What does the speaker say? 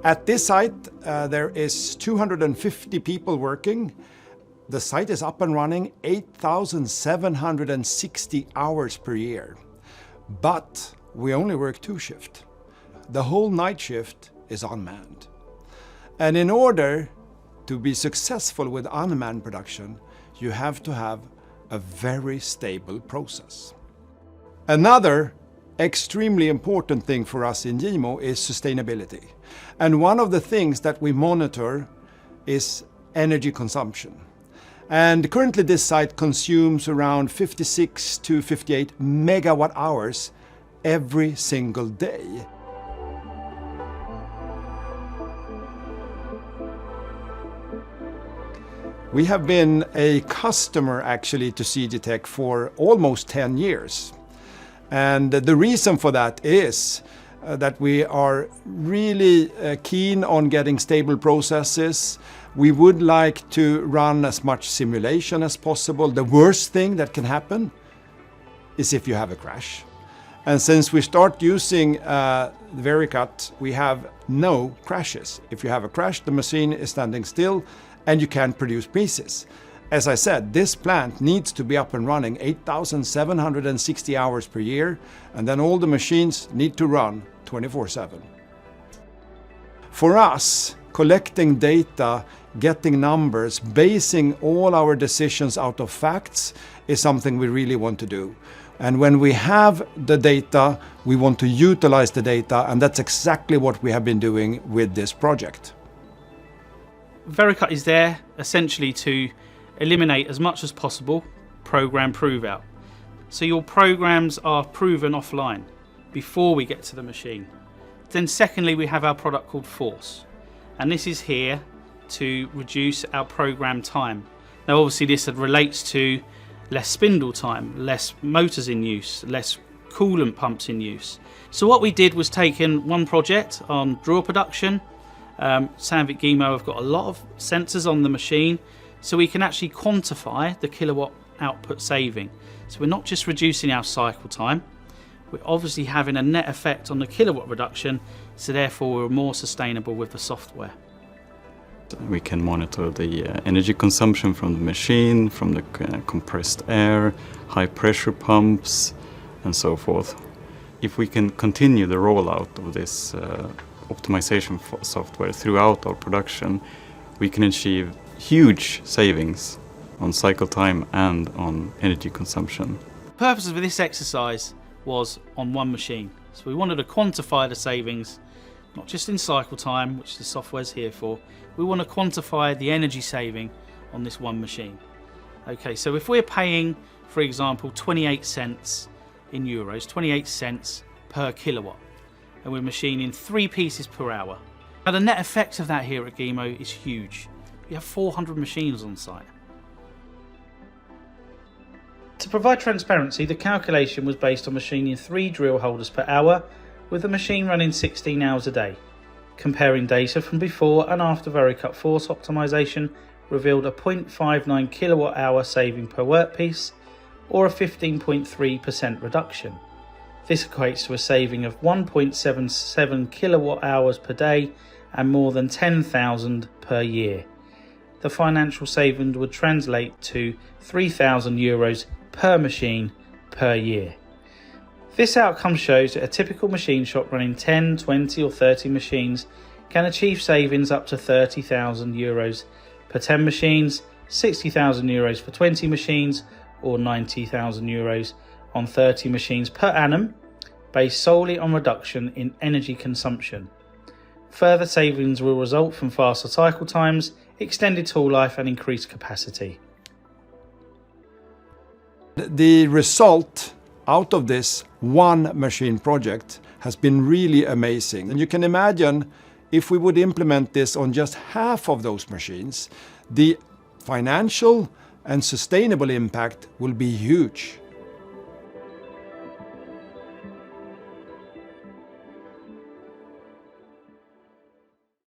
At this site, there is 250 people working. The site is up and running 8,760 hours per year. But we only work 2 shifts. The whole night shift is unmanned. And in order to be successful with unmanned production, you have to have a very stable process. Another extremely important thing for us in GIMO is sustainability. And one of the things that we monitor is energy consumption. And currently this site consumes around 56 to 58 megawatt hours every single day. We have been a customer actually to CGTech for almost 10 years. And the reason for that is that we are really keen on getting stable processes. We would like to run as much simulation as possible. The worst thing that can happen is if you have a crash. And since we start using VERICUT, we have no crashes. If you have a crash, the machine is standing still and you can't produce pieces. As I said, this plant needs to be up and running 8,760 hours per year, and then all the machines need to run 24/7. For us, collecting data, getting numbers, basing all our decisions out of facts is something we really want to do. And when we have the data, we want to utilize the data, and that's exactly what we have been doing with this project. VERICUT is there essentially to eliminate as much as possible program prove out. So your programs are proven offline before we get to the machine. Then secondly, we have our product called Force, and this is here to reduce our program time. Now obviously this relates to less spindle time, less motors in use, less coolant pumps in use. So what we did was take in one project on drill production. 샌드빅 GIMO have got a lot of sensors on the machine, so we can actually quantify the kilowatt output saving. So we're not just reducing our cycle time, we're obviously having a net effect on the kilowatt reduction, so therefore we're more sustainable with the software. We can monitor the energy consumption from the machine, from the compressed air, high pressure pumps, and so forth. If we can continue the rollout of this optimization software throughout our production, we can achieve huge savings on cycle time and on energy consumption. The purpose of this exercise was on one machine. So we wanted to quantify the savings, not just in cycle time, which the software is here for. We want to quantify the energy saving on this one machine. Okay, so if we're paying, for example, 28 cents in euros, 28 cents per kilowatt, and we're machining 3 pieces per hour. Now the net effect of that here at GIMO is huge. We have 400 machines on site. To provide transparency, the calculation was based on machining 3 drill holders per hour, with the machine running 16 hours a day. Comparing data from before and after VERICUT Force optimization revealed a 0.59 kilowatt hour saving per workpiece, or a 15.3% reduction. This equates to a saving of 1.77 kilowatt hours per day and more than 10,000 per year. The financial saving would translate to 3,000 euros per machine per year. This outcome shows that a typical machine shop running 10, 20 or 30 machines can achieve savings up to 30,000 euros per 10 machines, 60,000 euros for 20 machines, or 90,000 euros on 30 machines per annum, based solely on reduction in energy consumption. Further savings will result from faster cycle times, extended tool life and increased capacity. The result out of this one machine project has been really amazing. And you can imagine if we would implement this on just half of those machines, the financial and sustainable impact will be huge.